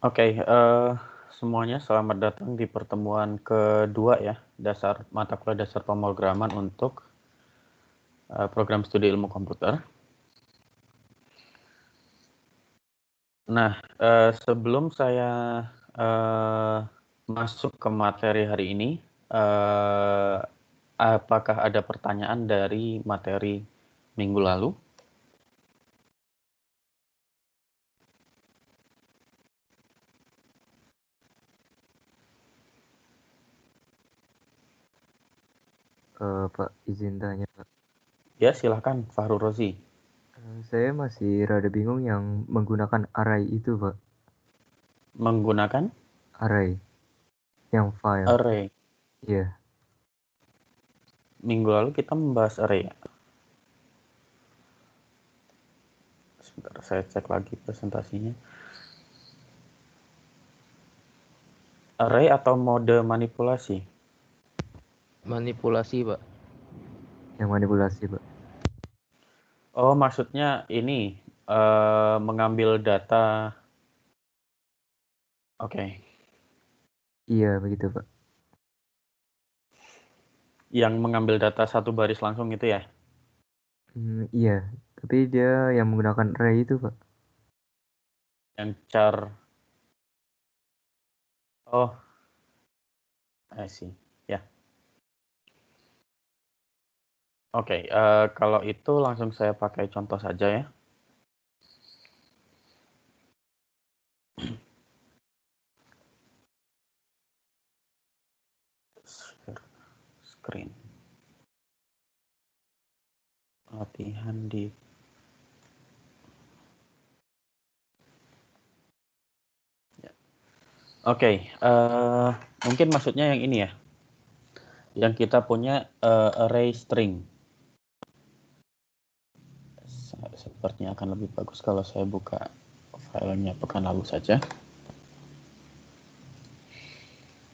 Oke, semuanya selamat datang di pertemuan kedua ya, mata kuliah dasar pemrograman untuk program studi ilmu komputer. Nah, sebelum saya masuk ke materi hari ini, apakah ada pertanyaan dari materi minggu lalu? Pak, izin tanya, Pak. Ya, silahkan Fahru Rozi. Saya masih rada bingung yang menggunakan array itu, Pak. Menggunakan Array, yang file. array. Iya. Minggu lalu kita membahas array ya. Sebentar, saya cek lagi presentasinya. Array atau mode manipulasi? Manipulasi, Pak. Yang manipulasi, Pak. Oh, maksudnya ini mengambil data. Oke. Iya, begitu, Pak. Yang mengambil data satu baris langsung itu ya? Iya, tapi dia yang menggunakan array itu, Pak. Yang char. Oh, I see. Ya. Oke, kalau itu langsung saya pakai contoh saja ya. Screen. Latihan di Oke, mungkin maksudnya yang ini ya, yang kita punya array string. Sepertinya akan lebih bagus kalau saya buka filenya pekan lalu saja.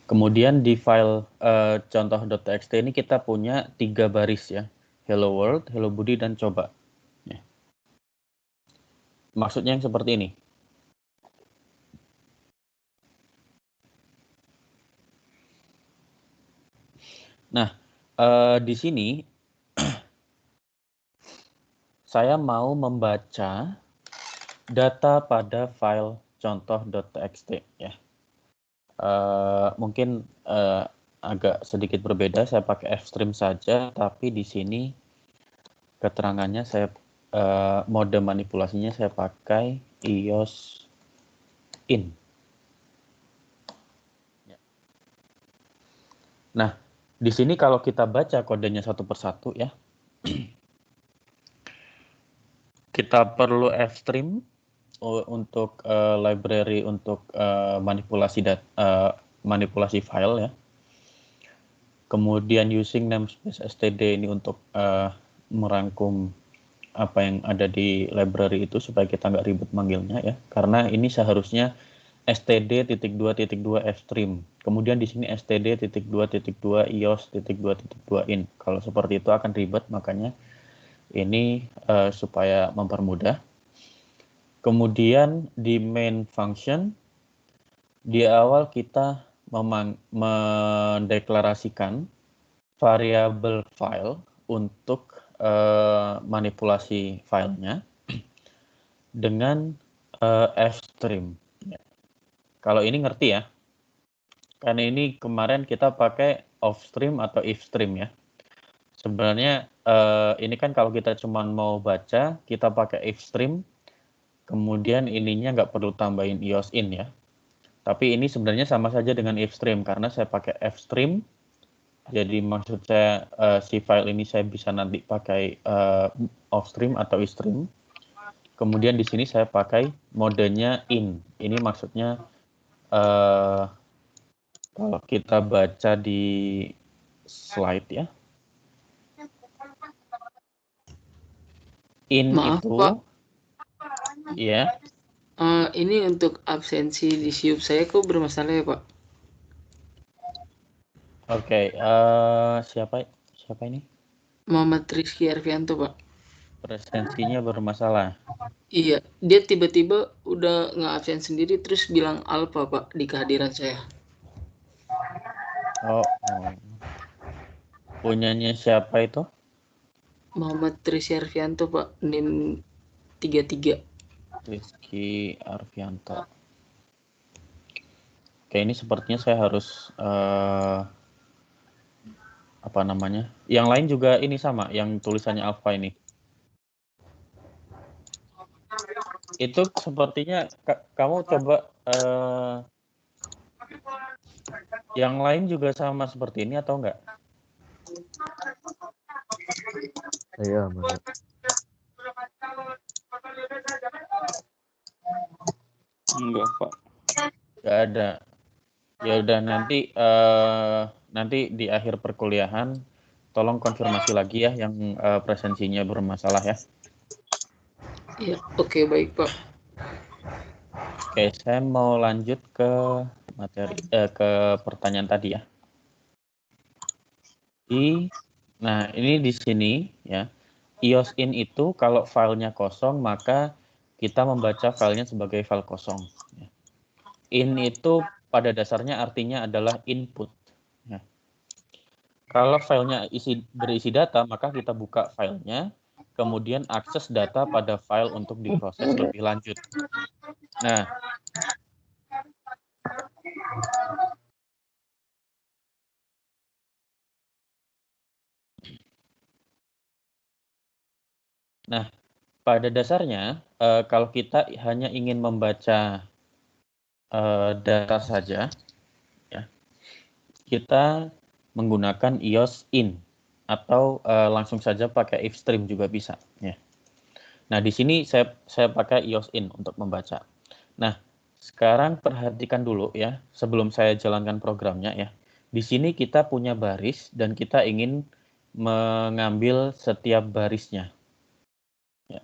Kemudian di file contoh.txt ini kita punya 3 baris ya, hello world, hello Budi, dan coba. Ya. Maksudnya yang seperti ini. Nah, di sini saya mau membaca data pada file contoh.txt ya. Mungkin agak sedikit berbeda, saya pakai fstream saja, tapi di sini keterangannya saya mode manipulasinya saya pakai ios in. Nah, di sini kalau kita baca kodenya satu persatu ya, kita perlu fstream untuk library untuk manipulasi file ya. Kemudian using namespace std ini untuk merangkum apa yang ada di library itu supaya kita nggak ribet manggilnya ya. Karena ini seharusnya std.2.2 fstream. Kemudian di sini std.2.2 ios.2.2 in. Kalau seperti itu akan ribet, makanya ini supaya mempermudah. Kemudian di main function di awal kita mendeklarasikan variabel file untuk manipulasi filenya dengan fstream. Ya. Kalau ini ngerti ya, karena ini kemarin kita pakai offstream atau ifstream ya. Sebenarnya ini kan kalau kita cuma mau baca, kita pakai ifstream, kemudian ininya nggak perlu tambahin ios in ya. Tapi ini sebenarnya sama saja dengan ifstream karena saya pakai fstream. Jadi maksud saya si file ini saya bisa nanti pakai offstream atau istream. Kemudian di sini saya pakai modenya in. Ini maksudnya kalau kita baca di slide ya. In Maaf, itu Pak. ya. Ini untuk absensi di siup saya kok bermasalah ya, Pak? Oke, siapa ini? Muhammad Rizky Arfianto, Pak. Presensinya bermasalah. Iya, dia tiba-tiba udah nggak absen sendiri terus bilang alpha Pak di kehadiran saya. Oh, punyanya siapa itu? Muhammad Trisarvianto Pak, NIM 33. Rizky Arfianto. Oke, ini sepertinya saya harus apa namanya? Yang lain juga ini sama, yang tulisannya alpha ini. Itu sepertinya kamu coba yang lain juga sama seperti ini atau enggak? Saya aman. Enggak, Pak. Enggak ada. Ya udah nanti di akhir perkuliahan tolong konfirmasi lagi ya yang presensinya bermasalah ya. Iya, oke baik Pak. Oke, saya mau lanjut ke materi ke pertanyaan tadi ya. Nah, ini di sini ya. IOSIN itu kalau filenya kosong maka kita membaca filenya sebagai file kosong. In itu pada dasarnya artinya adalah input. Ya. Kalau filenya berisi data maka kita buka filenya, kemudian akses data pada file untuk diproses lebih lanjut. Nah, pada dasarnya kalau kita hanya ingin membaca data saja, ya, kita menggunakan IOSIN atau langsung saja pakai ifstream juga bisa. Ya. Nah, di sini saya pakai IOSIN untuk membaca. Nah, sekarang perhatikan dulu ya, sebelum saya jalankan programnya ya. Di sini kita punya baris dan kita ingin mengambil setiap barisnya. Ya.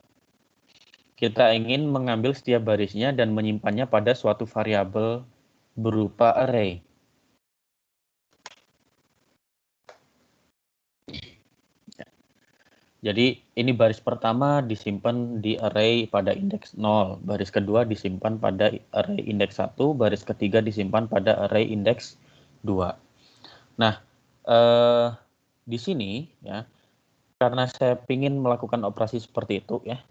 Kita ingin mengambil setiap barisnya dan menyimpannya pada suatu variabel berupa array. Jadi ini baris pertama disimpan di array pada indeks 0, baris kedua disimpan pada array indeks 1, baris ketiga disimpan pada array indeks 2. Nah, di sini ya, karena saya ingin melakukan operasi seperti itu ya,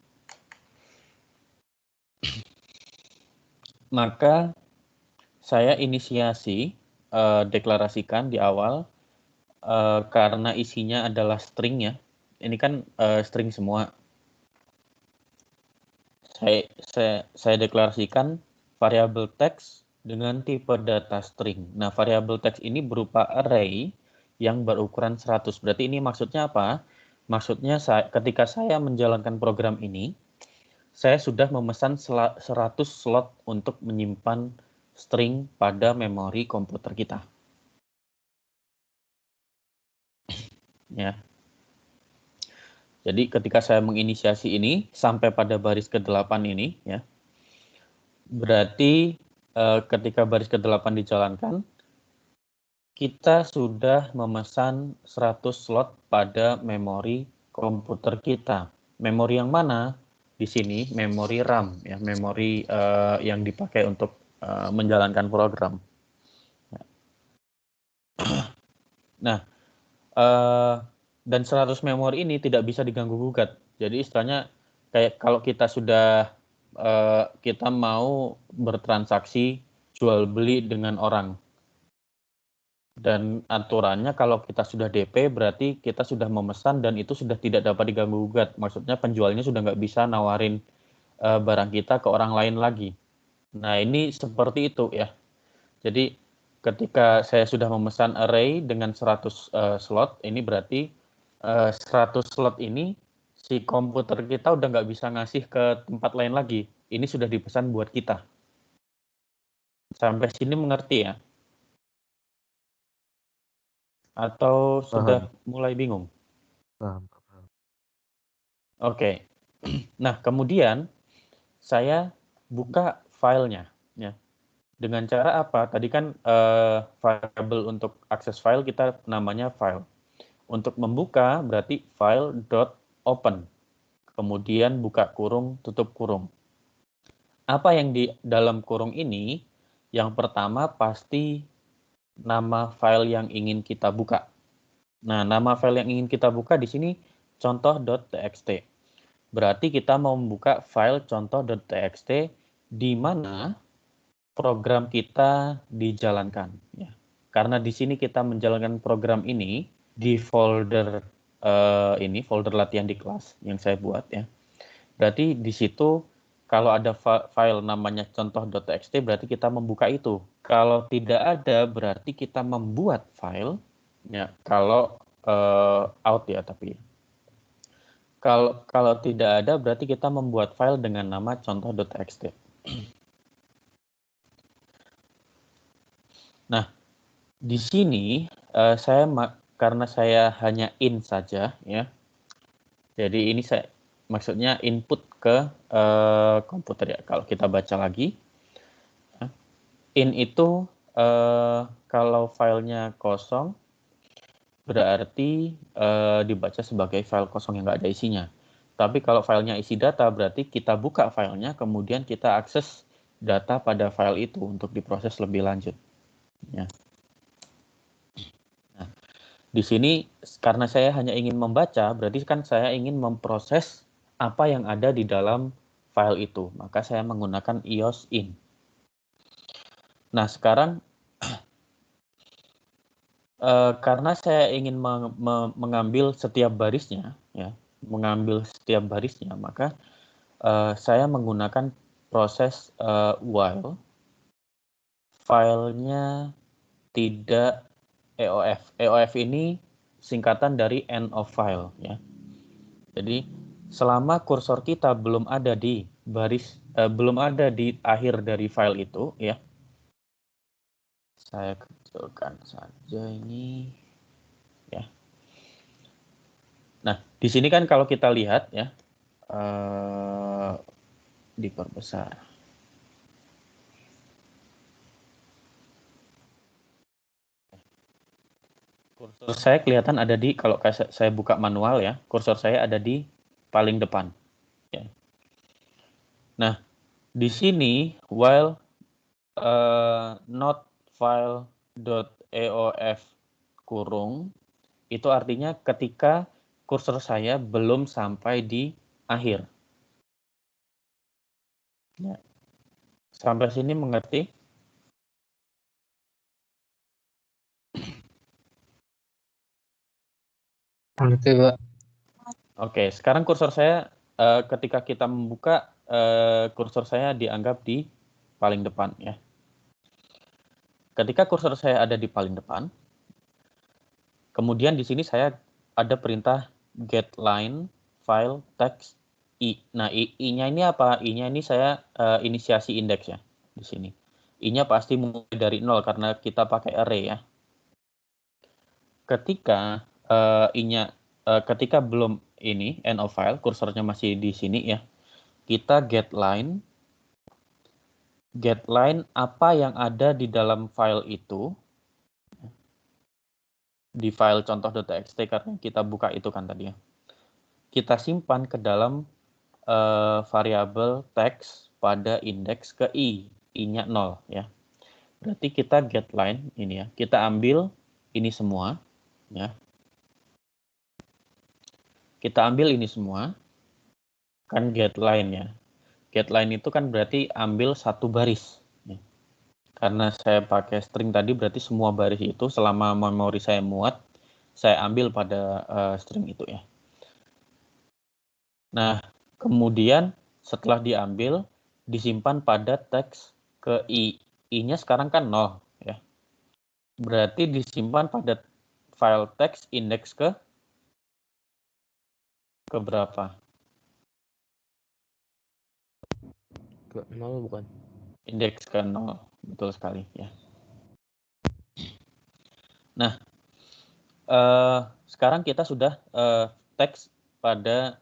maka saya inisiasi deklarasikan di awal karena isinya adalah string ya. Ini kan string semua. Saya deklarasikan variabel teks dengan tipe data string. Nah, variabel teks ini berupa array yang berukuran 100. Berarti ini maksudnya apa? Maksudnya ketika saya menjalankan program ini, saya sudah memesan 100 slot untuk menyimpan string pada memori komputer kita. Ya. Jadi ketika saya menginisiasi ini sampai pada baris ke-8 ini ya. Berarti ketika baris ke-8 dijalankan, kita sudah memesan 100 slot pada memori komputer kita. Memori yang mana? Di sini memori RAM ya, memori yang dipakai untuk menjalankan program. Nah, dan 100 memori ini tidak bisa diganggu gugat. Jadi istilahnya kayak kalau kita sudah kita mau bertransaksi jual beli dengan orang. Dan aturannya kalau kita sudah DP berarti kita sudah memesan dan itu sudah tidak dapat diganggu gugat. Maksudnya penjualnya sudah nggak bisa nawarin barang kita ke orang lain lagi. Nah, ini seperti itu ya. Jadi ketika saya sudah memesan array dengan 100 slot, ini berarti 100 slot ini si komputer kita udah nggak bisa ngasih ke tempat lain lagi. Ini sudah dipesan buat kita. Sampai sini mengerti ya? Atau sudah mulai bingung? Paham. Oke. Nah, kemudian saya buka filenya. Ya. Dengan cara apa? Tadi kan variabel untuk akses file kita namanya file. Untuk membuka berarti file.open. kemudian buka kurung, tutup kurung. Apa yang di dalam kurung ini? Yang pertama pasti nama file yang ingin kita buka. Nah, nama file yang ingin kita buka di sini contoh.txt. Berarti kita mau membuka file contoh.txt di mana program kita dijalankan. Ya. Karena di sini kita menjalankan program ini di folder folder latihan di kelas yang saya buat ya. Berarti di situ kalau ada file namanya contoh.txt berarti kita membuka itu. Kalau tidak ada berarti kita membuat file ya. Kalau out ya tapi kalau tidak ada berarti kita membuat file dengan nama contoh.txt. Nah, di sini karena saya hanya in saja ya. Jadi ini saya maksudnya input ke komputer ya. Kalau kita baca lagi, in itu kalau filenya kosong berarti dibaca sebagai file kosong yang nggak ada isinya. Tapi kalau filenya isi data berarti kita buka filenya, kemudian kita akses data pada file itu untuk diproses lebih lanjut. Ya. Nah, di sini karena saya hanya ingin membaca, berarti kan saya ingin memproses apa yang ada di dalam file itu. Maka saya menggunakan ios in. Nah, sekarang karena saya ingin mengambil setiap barisnya, ya, maka saya menggunakan proses while filenya tidak EOF. EOF ini singkatan dari end of file, ya. Jadi selama kursor kita belum ada di belum ada di akhir dari file itu, ya. Saya kecilkan saja ini, ya. Nah, di sini kan kalau kita lihat, ya, diperbesar. Kursor saya kelihatan ada di, kalau saya buka manual ya, kursor saya ada di paling depan. Ya. Nah, di sini while not file.eof kurung, itu artinya ketika kursor saya belum sampai di akhir. Ya. Sampai sini mengerti? Oke, Pak. Oke, sekarang kursor saya ketika kita membuka kursor saya dianggap di paling depan ya. Ketika kursor saya ada di paling depan, kemudian di sini saya ada perintah get line file text i. Nah, i-nya ini apa? I-nya ini saya inisiasi indeks ya di sini. I-nya pasti mulai dari 0 karena kita pakai array ya. Ketika i-nya ketika belum ini end of file, kursornya masih di sini ya. Kita get line apa yang ada di dalam file itu, di file contoh.txt karena kita buka itu kan tadi ya. Kita simpan ke dalam variabel teks pada indeks ke i-nya 0 ya. Berarti kita get line ini ya. Kita ambil ini semua ya. Kita ambil ini semua kan get line ya. Get line itu kan berarti ambil satu baris. Ya. Karena saya pakai string tadi berarti semua baris itu selama memori saya muat, saya ambil pada string itu ya. Nah, kemudian setelah diambil, disimpan pada teks ke i. I-nya sekarang kan 0 ya. Berarti disimpan pada file teks indeks ke berapa? Ke 0 bukan? Indeks ke 0, betul sekali ya. Nah, sekarang kita sudah teks pada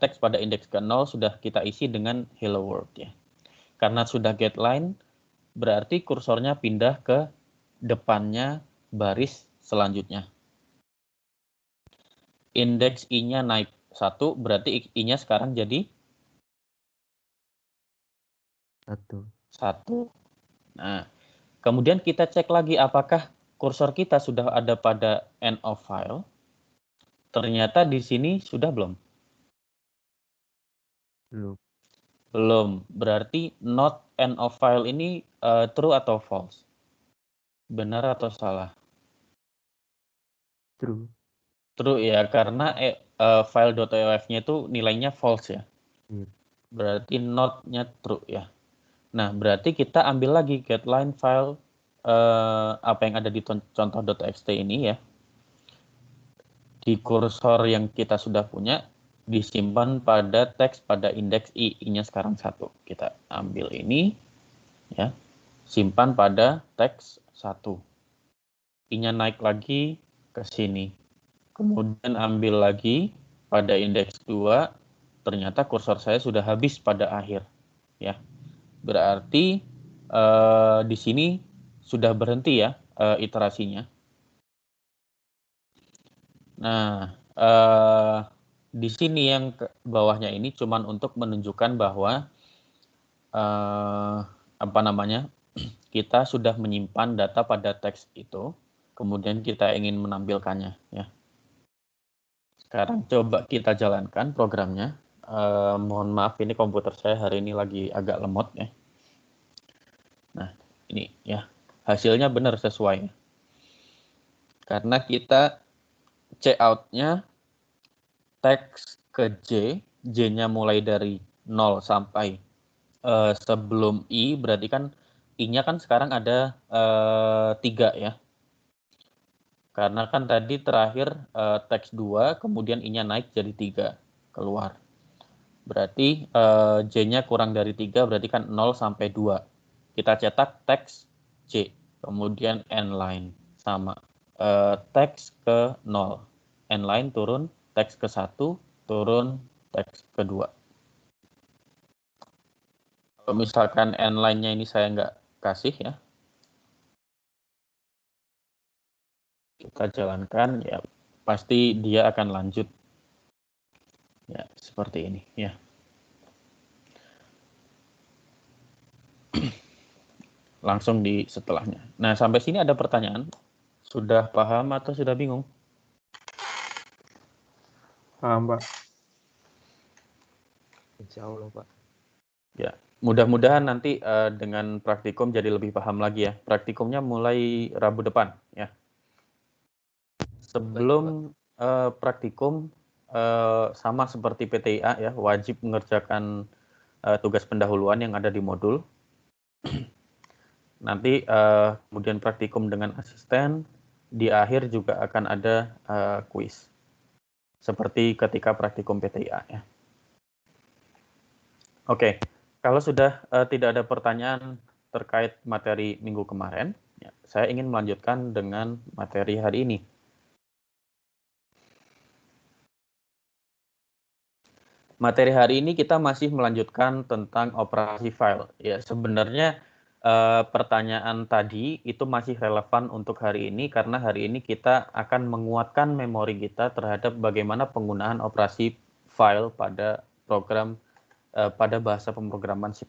teks pada indeks ke 0 sudah kita isi dengan hello world ya. Karena sudah get line, berarti kursornya pindah ke depannya baris selanjutnya. Indeks i-nya naik 1 berarti I-nya sekarang jadi 1. 1. Nah, kemudian kita cek lagi apakah kursor kita sudah ada pada end of file. Ternyata di sini sudah belum? Belum. Belum. Berarti not end of file ini true atau false? Benar atau salah? True. True ya, karena file.of-nya itu nilainya false ya. Iya. Berarti not-nya true ya. Nah, berarti kita ambil lagi getLine file apa yang ada di contoh.txt ini ya. Di kursor yang kita sudah punya, disimpan pada teks pada indeks I. I-nya sekarang 1. Kita ambil ini, ya, simpan pada teks 1. I-nya naik lagi ke sini. Kemudian ambil lagi pada indeks 2, ternyata kursor saya sudah habis pada akhir. Ya. Berarti di sini sudah berhenti ya iterasinya. Nah, di sini yang bawahnya ini cuman untuk menunjukkan bahwa kita sudah menyimpan data pada teks itu, kemudian kita ingin menampilkannya ya. Sekarang coba kita jalankan programnya. Mohon maaf ini komputer saya hari ini lagi agak lemot ya. Nah, ini ya. Hasilnya benar sesuai. Karena kita cout-nya teks ke J, J-nya mulai dari 0 sampai sebelum I, berarti kan I-nya kan sekarang ada 3 ya. Karena kan tadi terakhir teks 2, kemudian I-nya naik jadi 3, keluar. Berarti J-nya kurang dari 3, berarti kan 0 sampai 2. Kita cetak teks J, kemudian N-line, sama. Teks ke 0, N-line turun, teks ke 1, turun, teks ke 2. Kalau misalkan N-line-nya ini saya nggak kasih ya, kita jalankan, ya pasti dia akan lanjut. Ya, seperti ini ya. Langsung di setelahnya. Nah, sampai sini ada pertanyaan? Sudah paham atau sudah bingung? Paham, Pak. Insya Allah, Pak. Ya, mudah-mudahan nanti dengan praktikum jadi lebih paham lagi ya. Praktikumnya mulai Rabu depan ya. Sebelum praktikum sama seperti PTIA ya, wajib mengerjakan tugas pendahuluan yang ada di modul. Nanti kemudian praktikum dengan asisten, di akhir juga akan ada kuis. Seperti ketika praktikum PTIA ya. Oke, kalau sudah tidak ada pertanyaan terkait materi minggu kemarin, ya, saya ingin melanjutkan dengan materi hari ini. Materi hari ini kita masih melanjutkan tentang operasi file. Ya, sebenarnya pertanyaan tadi itu masih relevan untuk hari ini karena hari ini kita akan menguatkan memori kita terhadap bagaimana penggunaan operasi file pada program pada bahasa pemrograman C++.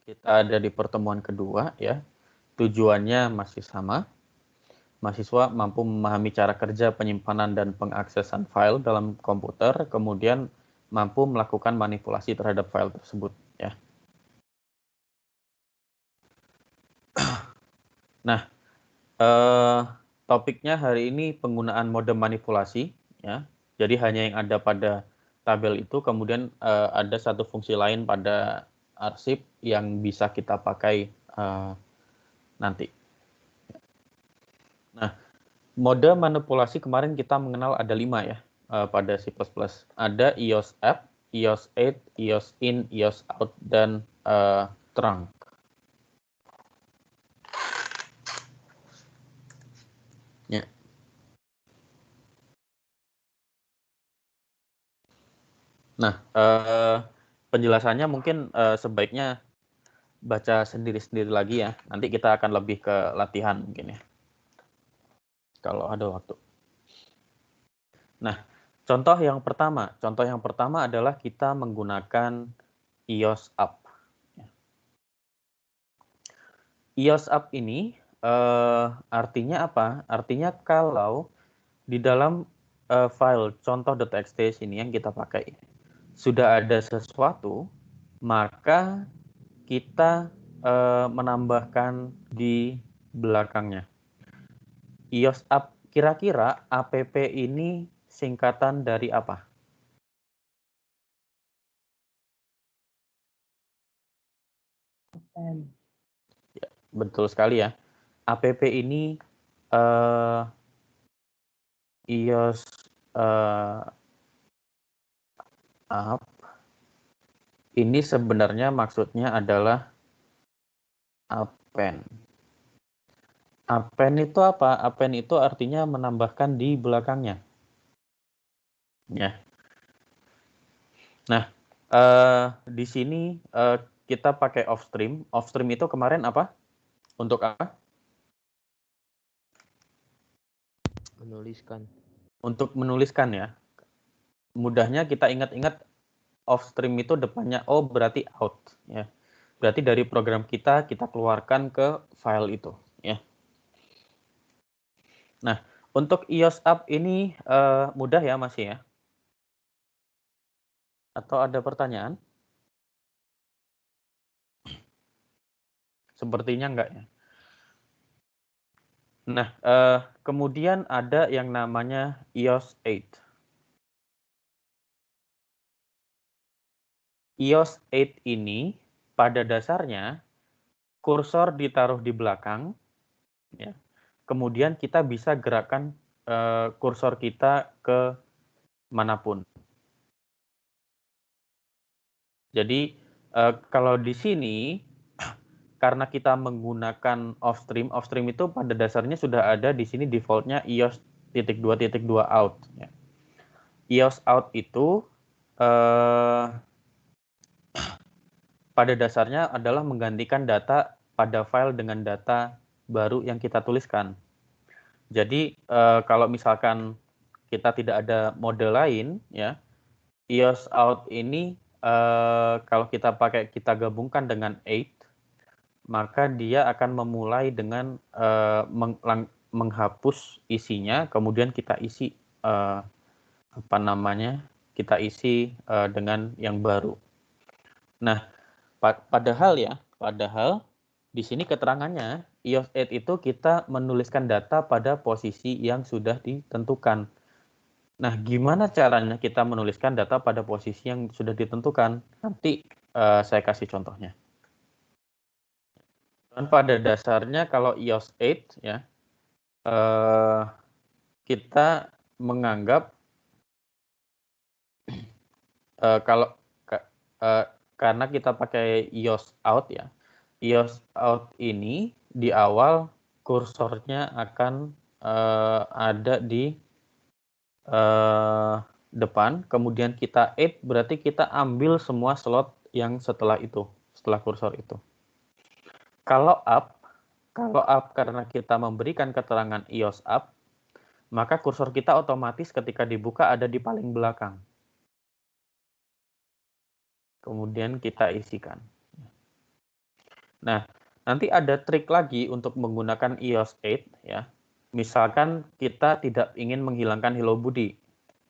Kita ada di pertemuan kedua ya. Tujuannya masih sama. Mahasiswa mampu memahami cara kerja penyimpanan dan pengaksesan file dalam komputer, kemudian mampu melakukan manipulasi terhadap file tersebut ya. Nah, topiknya hari ini penggunaan mode manipulasi ya. Jadi hanya yang ada pada tabel itu, kemudian ada satu fungsi lain pada arsip yang bisa kita pakai nanti. Nah, mode manipulasi kemarin kita mengenal ada 5 ya pada C++. Ada EOS app, EOS 8, EOS in, EOS out, dan trunk. Ya. Nah, penjelasannya mungkin sebaiknya baca sendiri-sendiri lagi ya. Nanti kita akan lebih ke latihan mungkin ya. Kalau ada waktu. Nah, contoh yang pertama adalah kita menggunakan EOS Up. EOS Up ini artinya apa? Artinya kalau di dalam file contoh.txt ini yang kita pakai sudah ada sesuatu, maka kita menambahkan di belakangnya. EOS Up, kira-kira app ini singkatan dari apa? Ya, betul sekali ya. App ini EOS Up ini sebenarnya maksudnya adalah append. Append itu apa? Append itu artinya menambahkan di belakangnya. Ya. Nah, di sini kita pakai offstream. Offstream itu kemarin apa? Untuk apa? Menuliskan. Untuk menuliskan ya. Mudahnya kita ingat-ingat offstream itu depannya O berarti out ya. Berarti dari program kita keluarkan ke file itu ya. Nah, untuk EOS Up ini mudah ya masih ya? Atau ada pertanyaan? Sepertinya enggak ya. Nah, kemudian ada yang namanya EOS 8. EOS 8 ini pada dasarnya kursor ditaruh di belakang, ya. Kemudian kita bisa gerakkan kursor kita ke manapun. Jadi kalau di sini karena kita menggunakan offstream itu pada dasarnya sudah ada di sini defaultnya EOS.2.2 out. Ya. EOS out itu pada dasarnya adalah menggantikan data pada file dengan data baru yang kita tuliskan. Jadi kalau misalkan kita tidak ada mode lain, ya EOS out ini kalau kita gabungkan dengan 8, maka dia akan memulai dengan menghapus isinya, kemudian kita isi kita isi dengan yang baru. Nah, padahal di sini keterangannya EOS 8 itu kita menuliskan data pada posisi yang sudah ditentukan. Nah, gimana caranya kita menuliskan data pada posisi yang sudah ditentukan? Nanti saya kasih contohnya. Dan pada dasarnya kalau EOS 8 ya kita menganggap karena kita pakai EOS out ya. EOS out ini di awal kursornya akan ada di depan, kemudian kita add berarti kita ambil semua slot yang setelah kursor itu. Kalau up karena kita memberikan keterangan EOS up, maka kursor kita otomatis ketika dibuka ada di paling belakang. Kemudian kita isikan. Nah, nanti ada trik lagi untuk menggunakan EOS 8 ya. Misalkan kita tidak ingin menghilangkan Hello Budi,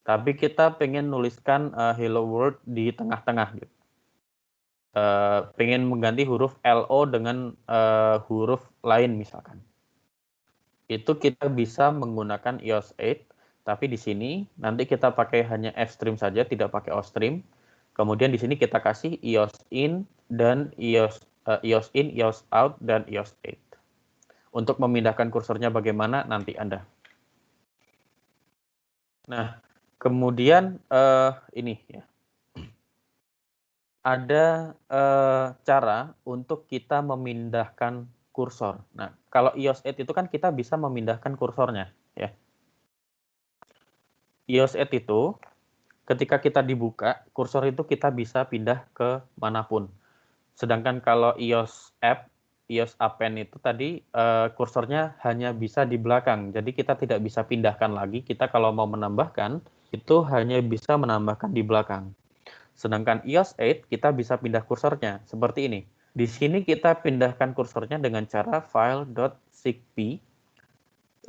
tapi kita pengen nuliskan Hello World di tengah-tengah gitu. Pengen mengganti huruf LO dengan huruf lain misalkan. Itu kita bisa menggunakan EOS 8, tapi di sini nanti kita pakai hanya Fstream saja, tidak pakai Offstream. Kemudian di sini kita kasih EOS in dan EOS in, EOS out, dan EOS 8. Untuk memindahkan kursornya bagaimana nanti Anda. Nah, kemudian ini ya. Ada cara untuk kita memindahkan kursor. Nah, kalau EOS 8 itu kan kita bisa memindahkan kursornya, ya. EOS 8 itu ketika kita dibuka, kursor itu kita bisa pindah ke manapun. Sedangkan kalau EOS append itu tadi kursornya hanya bisa di belakang. Jadi kita tidak bisa pindahkan lagi. Kita kalau mau menambahkan, itu hanya bisa menambahkan di belakang. Sedangkan iOS 8 kita bisa pindah kursornya seperti ini. Di sini kita pindahkan kursornya dengan cara file.sigp 50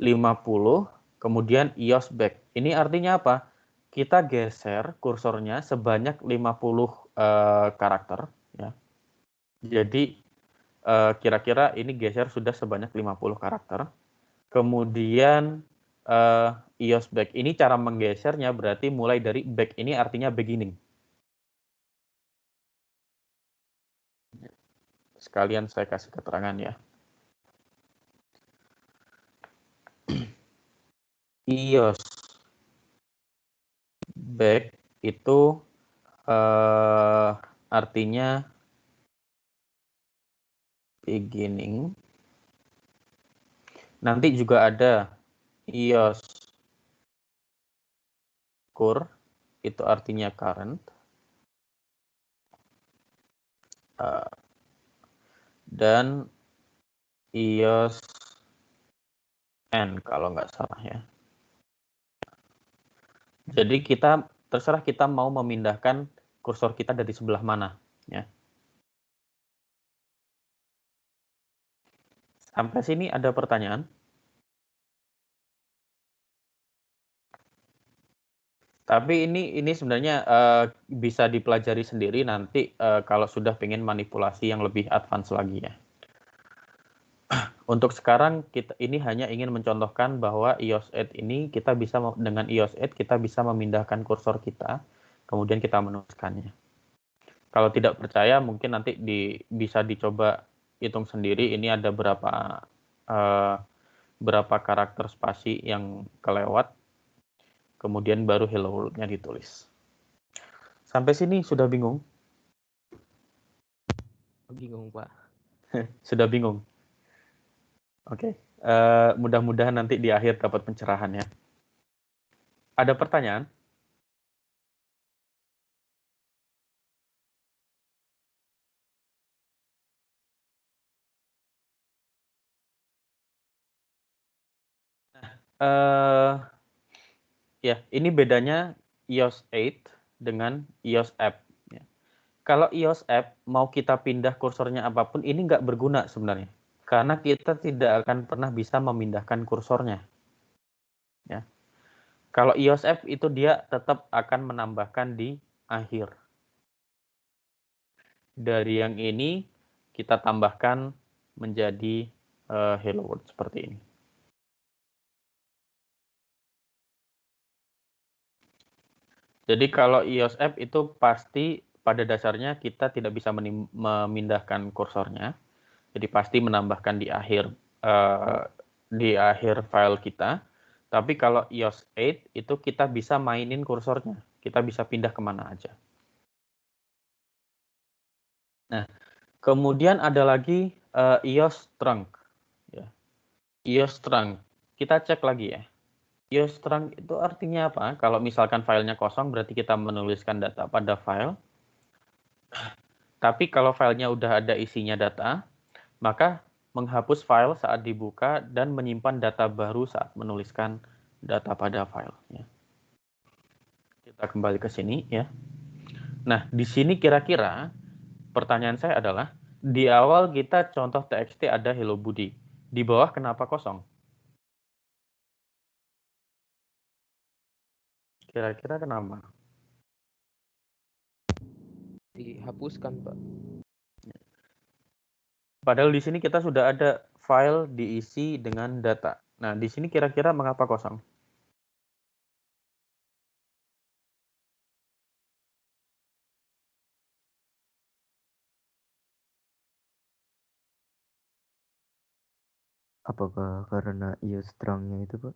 kemudian iOS back. Ini artinya apa? Kita geser kursornya sebanyak 50 karakter ya. Jadi kira-kira ini geser sudah sebanyak 50 karakter. Kemudian iOS back ini cara menggesernya berarti mulai dari back ini artinya beginning. Sekalian saya kasih keterangan ya. iOS back itu artinya beginning. Nanti juga ada iOS core, itu artinya current. Dan iOS end kalau nggak salah ya. Jadi terserah kita mau memindahkan kursor kita dari sebelah mana ya. Sampai sini ada pertanyaan? Tapi ini sebenarnya bisa dipelajari sendiri nanti kalau sudah pengen manipulasi yang lebih advance lagi ya. Untuk sekarang ini hanya ingin mencontohkan bahwa iOS 8 ini dengan iOS 8 kita bisa memindahkan kursor kita, kemudian kita menuliskannya. Kalau tidak percaya mungkin nanti bisa dicoba hitung sendiri. Ini ada berapa karakter spasi yang kelewat, kemudian baru hello world-nya ditulis. Sampai sini sudah bingung? Bingung, Pak. Sudah bingung? Oke, mudah-mudahan nanti di akhir dapat pencerahan ya. Ada pertanyaan? Ya, ini bedanya iOS 8 dengan iOS App. Ya. Kalau iOS App mau kita pindah kursornya apapun, ini nggak berguna sebenarnya. Karena kita tidak akan pernah bisa memindahkan kursornya. Ya. Kalau iOS App itu dia tetap akan menambahkan di akhir. Dari yang ini kita tambahkan menjadi hello world seperti ini. Jadi kalau iOS App itu pasti pada dasarnya kita tidak bisa memindahkan kursornya. Jadi pasti menambahkan di akhir file kita. Tapi kalau iOS 8 itu kita bisa mainin kursornya. Kita bisa pindah kemana aja. Nah, kemudian ada lagi iOS trunk. Ya. iOS trunk. Kita cek lagi ya. iOS trunk itu artinya apa? Kalau misalkan filenya kosong berarti kita menuliskan data pada file. Tapi kalau filenya udah ada isinya data, maka menghapus file saat dibuka dan menyimpan data baru saat menuliskan data pada file. Ya. Kita kembali ke sini ya. Nah, di sini kira-kira pertanyaan saya adalah, di awal kita contoh txt ada hello Budi. Di bawah kenapa kosong? Kira-kira kenapa? Dihapuskan, Pak. Padahal di sini kita sudah ada file diisi dengan data. Nah, di sini kira-kira mengapa kosong? Apakah karena iOS trunk-nya itu, Pak?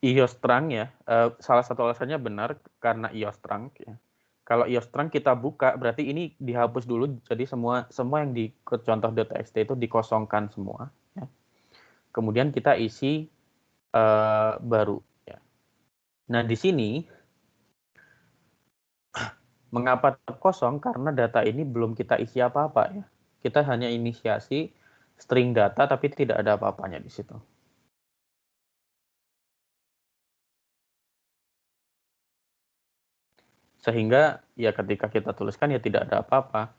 iOS trunk ya, salah satu alasannya benar karena iOS trunk ya. Kalau iOS trunk kita buka berarti ini dihapus dulu, jadi semua yang di contoh.txt itu dikosongkan semua. Ya. Kemudian kita isi baru. Ya. Nah di sini mengapa kosong? Karena data ini belum kita isi apa-apa ya. Kita hanya inisiasi string data tapi tidak ada apa-apanya di situ. Sehingga ya ketika kita tuliskan ya tidak ada apa-apa.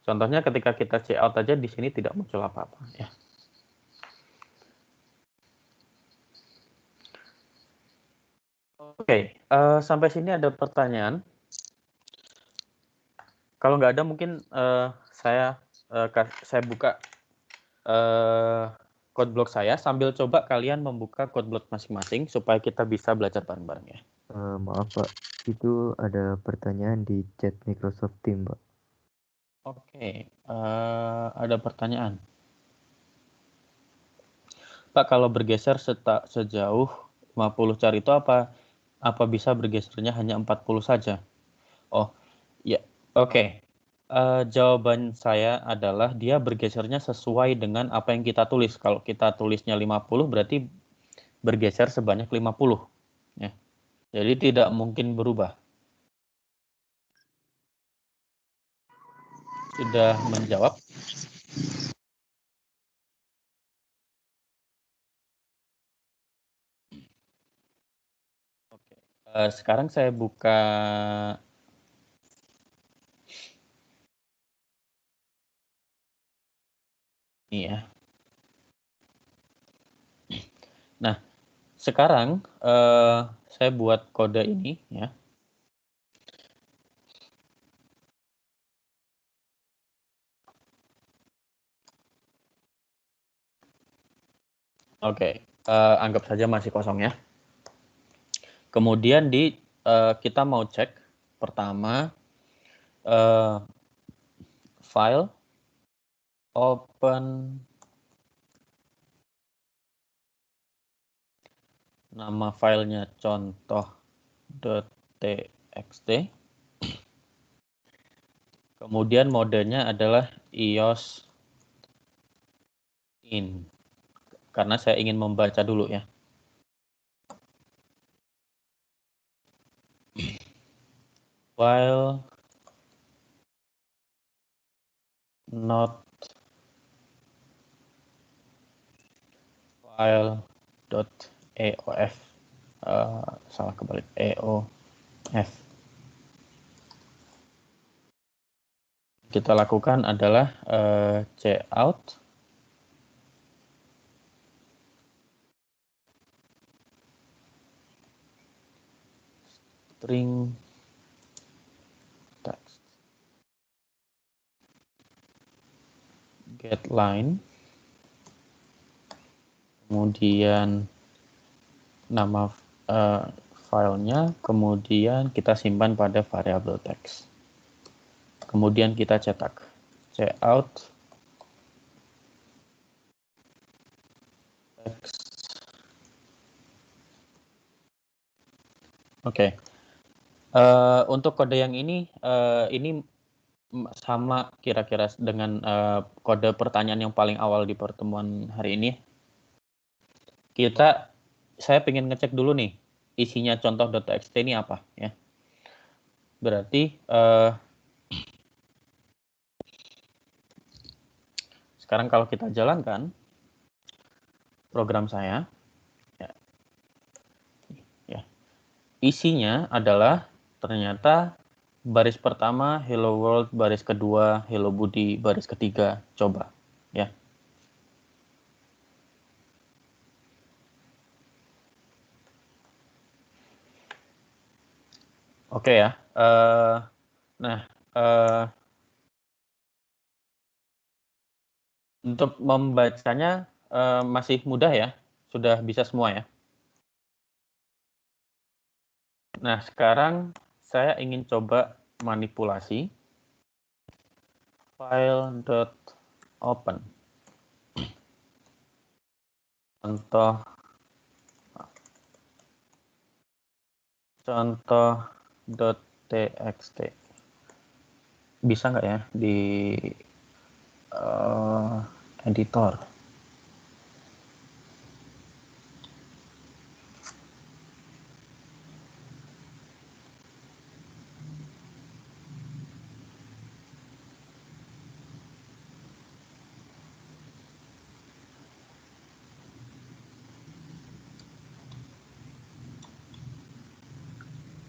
Contohnya ketika kita cout aja di sini tidak muncul apa-apa ya. Oke, sampai sini ada pertanyaan. Kalau nggak ada mungkin saya buka code block saya sambil coba kalian membuka code block masing-masing supaya kita bisa belajar bareng-bareng ya. Maaf Pak, itu ada pertanyaan di chat Microsoft Teams Pak. Oke, ada pertanyaan. Pak, kalau bergeser sejauh 50 char itu apa bisa bergesernya hanya 40 saja? Oh, ya, oke. Jawaban saya adalah dia bergesernya sesuai dengan apa yang kita tulis. Kalau kita tulisnya 50 berarti bergeser sebanyak 50. Ya. Jadi tidak mungkin berubah. Sudah menjawab? Oke. Sekarang saya buka ini ya. Nah, sekarang saya buat kode ini ya. Oke, anggap saja masih kosong ya. Kemudian kita mau cek pertama file open nama filenya contoh.txt. Kemudian modenya adalah iOS in. Karena saya ingin membaca dulu ya. While not file.eof salah kebalik eof. Kita lakukan adalah cout string text get line, kemudian nama filenya, kemudian kita simpan pada variabel text. Kemudian kita cetak cout text. Oke. Untuk kode yang ini sama kira-kira dengan kode pertanyaan yang paling awal di pertemuan hari ini. Saya pengen ngecek dulu nih isinya contoh.txt ini apa ya. Berarti sekarang kalau kita jalankan program saya, ya, isinya adalah ternyata baris pertama hello world, baris kedua hello Budi, baris ketiga coba, ya. Oke ya. Nah, untuk membacanya masih mudah ya, sudah bisa semua ya. Nah, sekarang saya ingin coba manipulasi file.open. Contoh.txt. Bisa nggak ya di editor?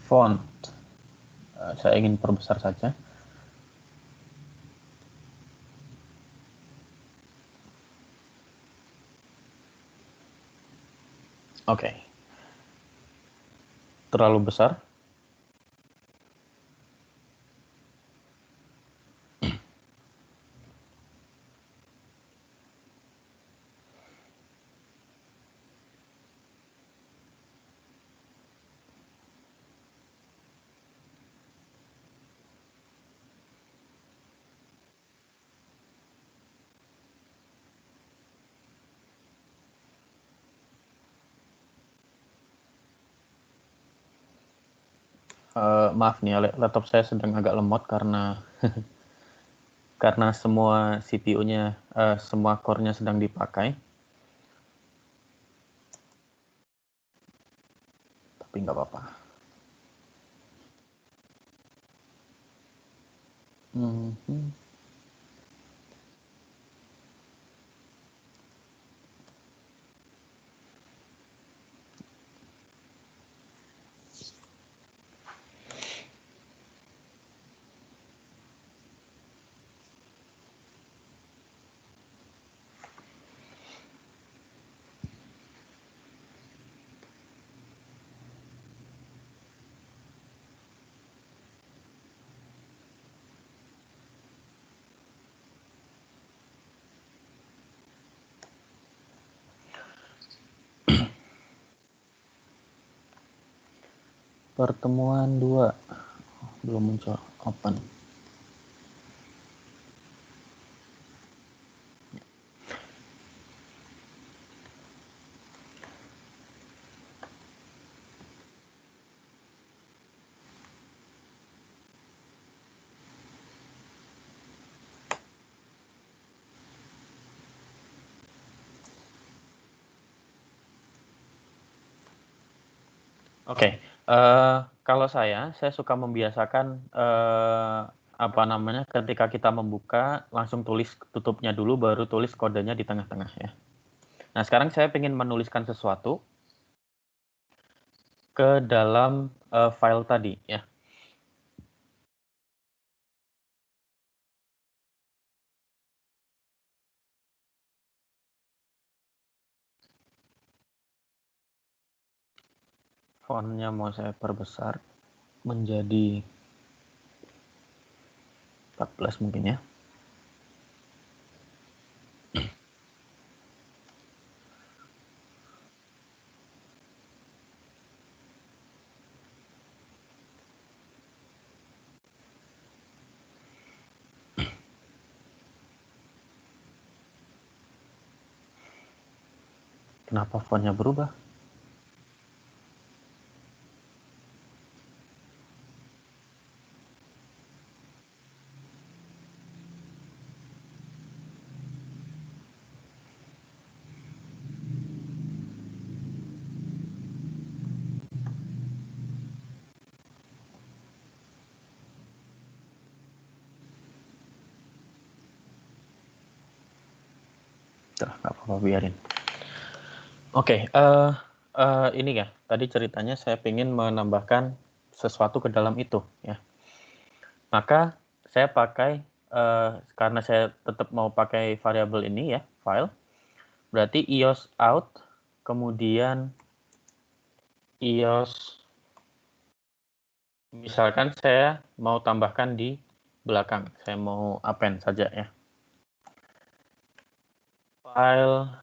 Font Saya ingin perbesar saja. Oke. Terlalu besar. Maaf nih, laptop saya sedang agak lemot karena karena semua CPU-nya, semua core-nya sedang dipakai. Tapi nggak apa-apa. Pertemuan 2 belum muncul, open. Oke, kalau saya suka membiasakan apa namanya, ketika kita membuka langsung tulis tutupnya dulu, baru tulis kodenya di tengah-tengah ya. Nah, sekarang saya ingin menuliskan sesuatu ke dalam file tadi ya. Fontnya mau saya perbesar menjadi 14 mungkin ya. Kenapa fontnya berubah? Nggak apa-apa, biarin. Oke, ini ya, tadi ceritanya saya ingin menambahkan sesuatu ke dalam itu ya. Maka saya pakai, karena saya tetap mau pakai variabel ini ya, file, berarti ios out, kemudian ios, misalkan saya mau tambahkan di belakang, saya mau append saja ya. File,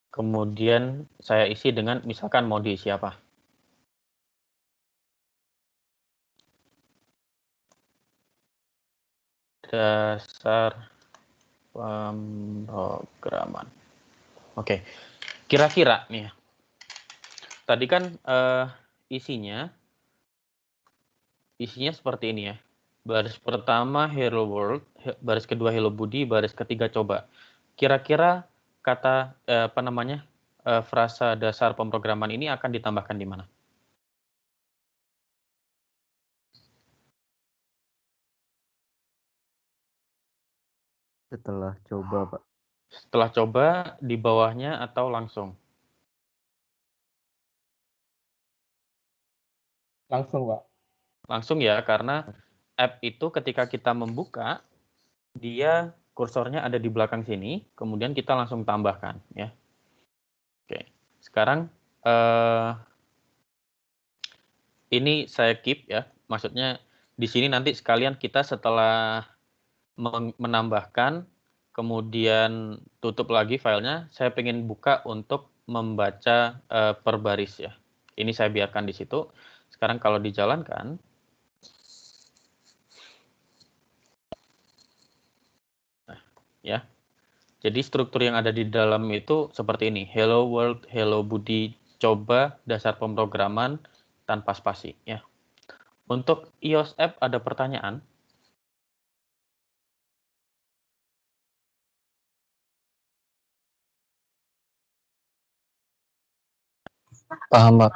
kemudian saya isi dengan misalkan mau diisi apa. Dasar pemrograman. Oke, kira-kira nih ya. Tadi kan isinya seperti ini ya. Baris pertama Hello World, baris kedua Hello Budi, baris ketiga coba. Kira-kira kata frasa dasar pemrograman ini akan ditambahkan di mana? Setelah coba, Pak. Setelah coba, di bawahnya atau langsung? Langsung, Pak. Langsung ya, karena app itu ketika kita membuka, dia kursornya ada di belakang sini, kemudian kita langsung tambahkan ya. Oke, sekarang ini saya keep ya, maksudnya di sini nanti sekalian kita setelah menambahkan, kemudian tutup lagi filenya, saya pengen buka untuk membaca per baris ya. Ini saya biarkan di situ. Sekarang kalau dijalankan, nah, ya. Jadi struktur yang ada di dalam itu seperti ini. Hello world, hello Budi, coba dasar pemrograman tanpa spasi ya. Untuk iOS app ada pertanyaan? Paham, Pak.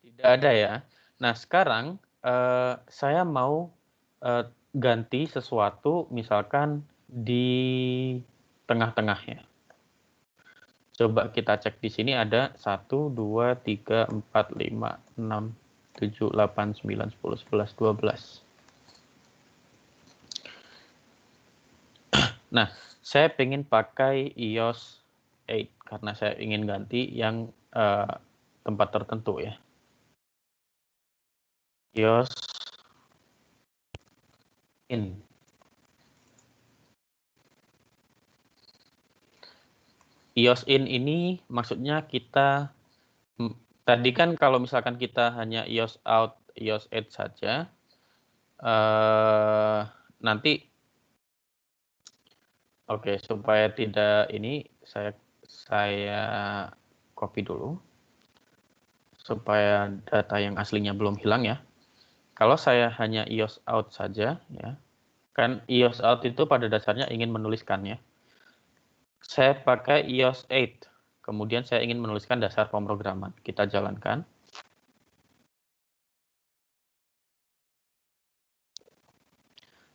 Tidak ada ya. Nah, sekarang saya mau ganti sesuatu misalkan di tengah-tengahnya. Coba kita cek di sini ada 1, 2, 3, 4, 5, 6, 7, 8, 9, 10, 11, 12. Nah, saya ingin pakai iOS 8 karena saya ingin ganti yang tempat tertentu ya. iOS in. iOS in ini maksudnya kita tadi kan kalau misalkan kita hanya iOS out, iOS 8 saja, nanti oke, supaya tidak ini saya copy dulu supaya data yang aslinya belum hilang ya. Kalau saya hanya iOS out saja ya, kan iOS out itu pada dasarnya ingin menuliskannya. Saya pakai iOS 8, kemudian saya ingin menuliskan dasar pemrograman. Kita jalankan.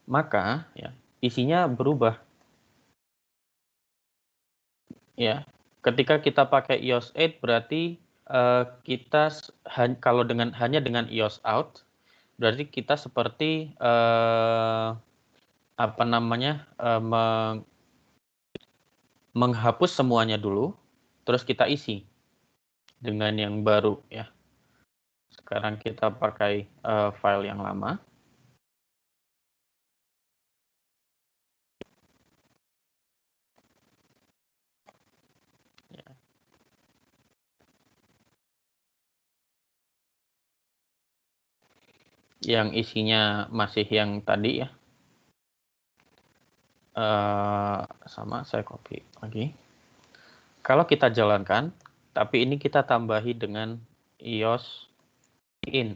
Maka ya, isinya berubah. Ya, ketika kita pakai iOS 8 berarti kita kalau hanya dengan iOS out berarti kita seperti apa namanya menghapus semuanya dulu, terus kita isi dengan yang baru ya. Sekarang kita pakai file yang lama. Ya. Yang isinya masih yang tadi ya. Sama saya copy lagi. Kalau kita jalankan, tapi ini kita tambahi dengan iOS in.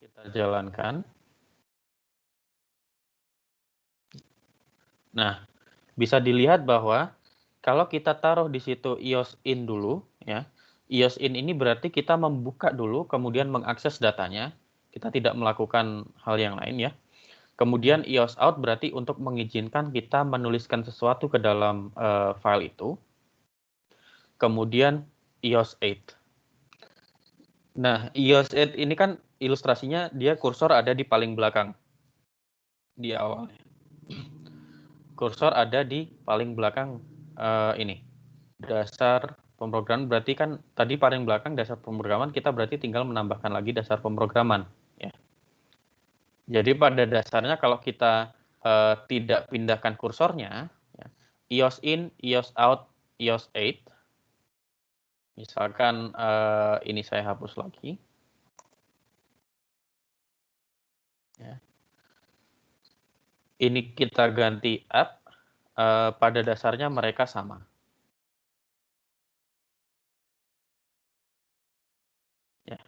Kita jalankan. Nah, bisa dilihat bahwa kalau kita taruh di situ iOS in dulu, ya, iOS in ini berarti kita membuka dulu, kemudian mengakses datanya. Kita tidak melakukan hal yang lain ya. Kemudian iOS out berarti untuk mengizinkan kita menuliskan sesuatu ke dalam file itu. Kemudian iOS 8. Nah, iOS 8 ini kan ilustrasinya dia kursor ada di paling belakang. Di awal. Kursor ada di paling belakang ini. Dasar pemrograman berarti kan tadi paling belakang dasar pemrograman, kita berarti tinggal menambahkan lagi dasar pemrograman. Ya. Jadi pada dasarnya kalau kita tidak pindahkan kursornya, ya, iOS in, iOS out, iOS 8, misalkan ini saya hapus lagi. Ya. Ini kita ganti app, pada dasarnya mereka sama. Ya.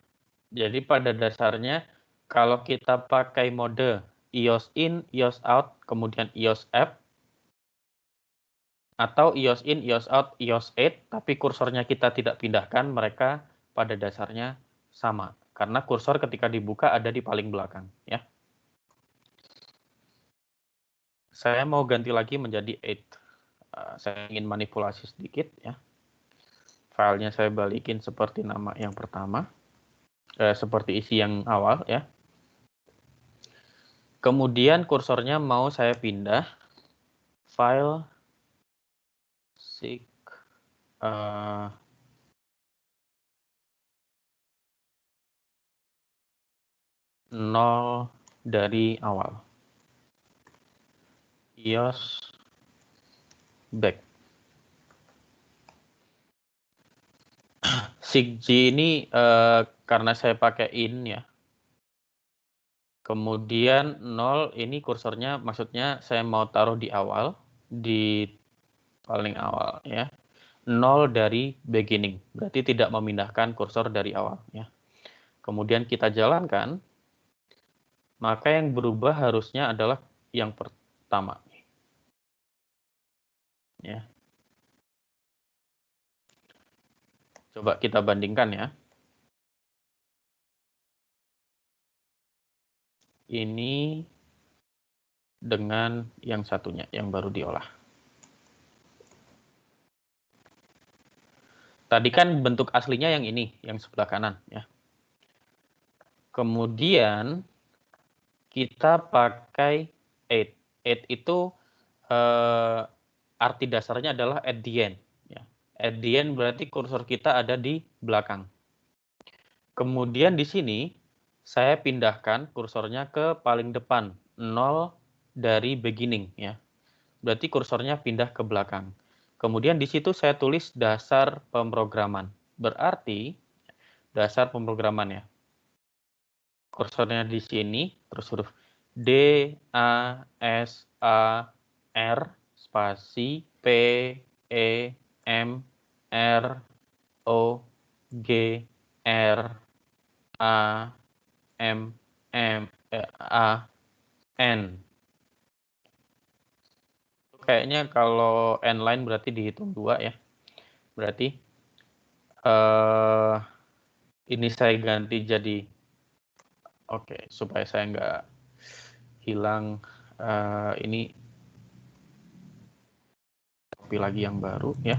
Jadi pada dasarnya kalau kita pakai mode iOS in, iOS out, kemudian iOS app, atau iOS in, iOS out, iOS 8, tapi kursornya kita tidak pindahkan, mereka pada dasarnya sama. Karena kursor ketika dibuka ada di paling belakang. Ya. Saya mau ganti lagi menjadi 8. Saya ingin manipulasi sedikit. Ya. Filenya saya balikin seperti nama yang pertama, seperti isi yang awal ya. Kemudian kursornya mau saya pindah file seek 0 dari awal. iOS back. SIG ini karena saya pakai in ya. Kemudian 0 ini kursornya maksudnya saya mau taruh di awal, di paling awal ya. 0 dari beginning, berarti tidak memindahkan kursor dari awal ya. Kemudian kita jalankan, maka yang berubah harusnya adalah yang pertama. Ya. Coba kita bandingkan ya. Ini dengan yang satunya, yang baru diolah. Tadi kan bentuk aslinya yang ini, yang sebelah kanan ya. Kemudian kita pakai 8. 8 itu arti dasarnya adalah at the end. Ya. At the end berarti kursor kita ada di belakang. Kemudian di sini saya pindahkan kursornya ke paling depan, 0 dari beginning ya. Berarti kursornya pindah ke belakang. Kemudian di situ saya tulis dasar pemrograman. Berarti dasar pemrograman ya. Kursornya di sini terus huruf D A S A R spasi P E M R O G R A M A N. Kayaknya kalau N line berarti dihitung 2 ya. Berarti ini saya ganti jadi oke, supaya saya nggak hilang ini copy lagi yang baru ya.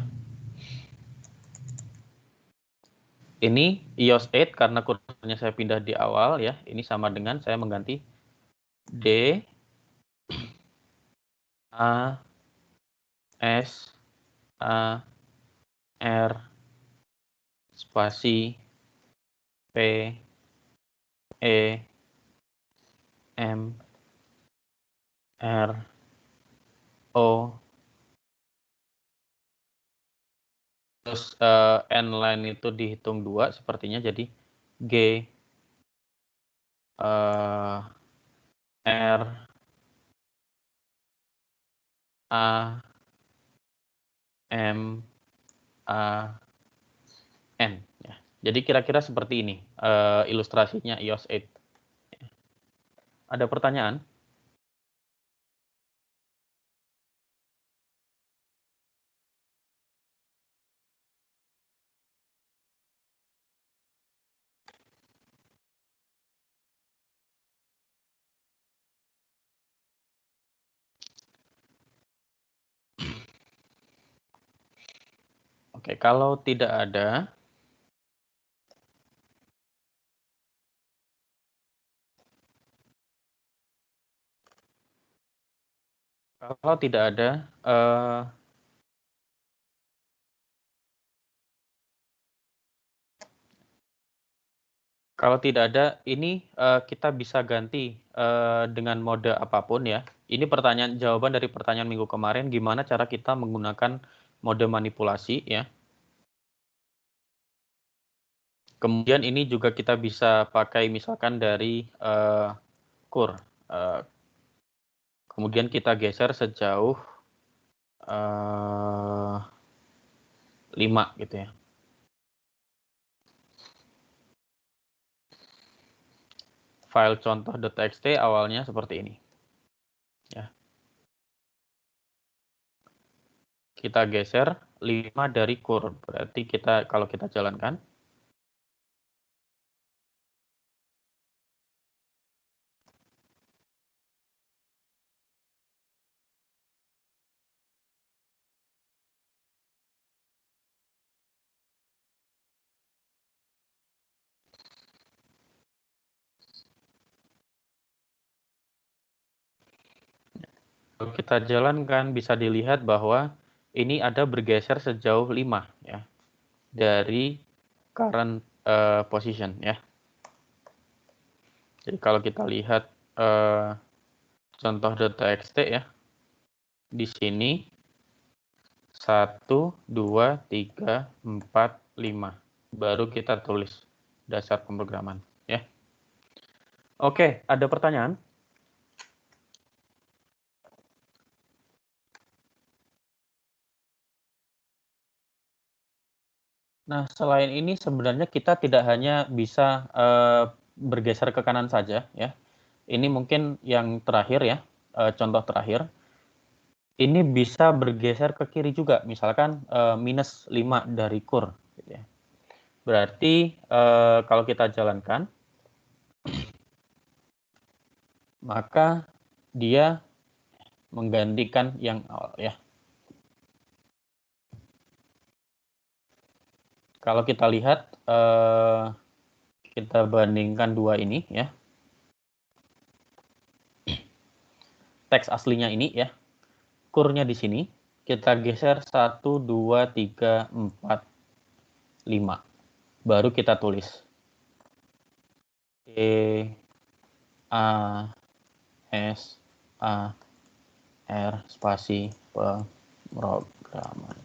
Ini iOS 8 karena kursornya saya pindah di awal ya. Ini sama dengan saya mengganti D A S A R spasi P E M R O terus N line itu dihitung 2 sepertinya jadi G R A M A N ya. Jadi kira-kira seperti ini ilustrasinya iOS 8. Ada pertanyaan? Oke, kalau tidak ada kalau tidak ada ini kita bisa ganti dengan mode apapun ya. Ini jawaban dari pertanyaan minggu kemarin, gimana cara kita menggunakan mode manipulasi ya. Kemudian ini juga kita bisa pakai misalkan dari kur. Kemudian kita geser sejauh 5 gitu ya. File contoh.txt awalnya seperti ini. Ya. Kita geser 5 dari kur. Berarti kalau kita jalankan Kalau kita jalankan bisa dilihat bahwa ini ada bergeser sejauh 5 ya dari current position ya. Jadi kalau kita lihat contoh .txt ya, di sini 1, 2, 3, 4, 5. Baru kita tulis dasar pemrograman ya. Oke, ada pertanyaan? Nah, selain ini sebenarnya kita tidak hanya bisa bergeser ke kanan saja ya. Ini mungkin yang terakhir ya, contoh terakhir. Ini bisa bergeser ke kiri juga, misalkan minus 5 dari kur. Gitu ya. Berarti kalau kita jalankan, maka dia menggantikan yang awal ya. Kalau kita lihat, kita bandingkan dua ini ya. Teks aslinya ini ya. Kurnya di sini, kita geser 1, 2, 3, 4, 5. Baru kita tulis. E, A, S, A, R, spasi, pemrograman.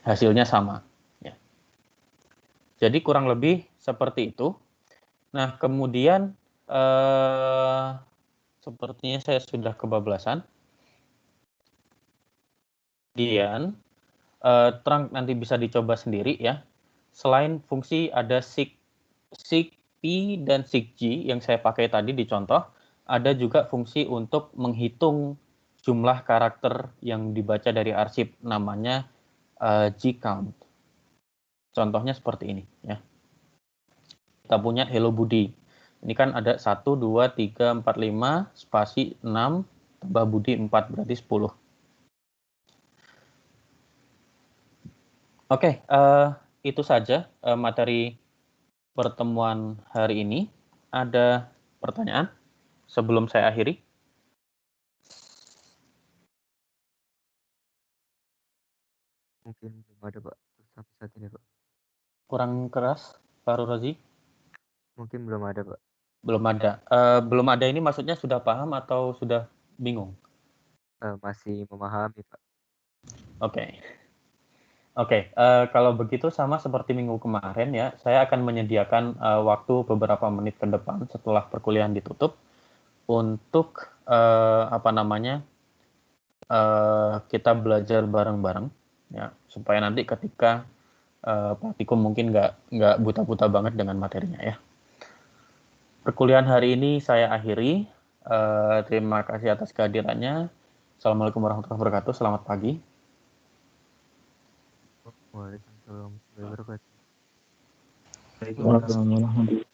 Hasilnya sama. Ya. Jadi kurang lebih seperti itu. Nah, kemudian sepertinya saya sudah kebablasan. Kemudian terang nanti bisa dicoba sendiri ya. Selain fungsi ada sigp dan sigg yang saya pakai tadi di contoh, ada juga fungsi untuk menghitung jumlah karakter yang dibaca dari arsip, namanya gcount. Contohnya seperti ini ya. Kita punya hello Budi. Ini kan ada 1, 2, 3, 4, 5, spasi 6, tambah Budi 4, berarti 10. Oke, itu saja materi pertemuan hari ini. Ada pertanyaan sebelum saya akhiri? Mungkin belum ada, Pak, sampai saat ini, Pak. Kurang keras, Pak Rozi? Mungkin belum ada, Pak. Belum ada. Belum ada ini maksudnya sudah paham atau sudah bingung? Masih memahami, Pak. Oke, kalau begitu sama seperti minggu kemarin ya, saya akan menyediakan waktu beberapa menit ke depan setelah perkuliahan ditutup untuk kita belajar bareng-bareng ya, supaya nanti ketika praktikum mungkin nggak buta-buta banget dengan materinya ya. Perkuliahan hari ini saya akhiri. Terima kasih atas kehadirannya. Assalamualaikum warahmatullahi wabarakatuh. Selamat pagi. Waalaikumsalam warahmatullahi wabarakatuh. Waalaikumsalam warahmatullahi wabarakatuh.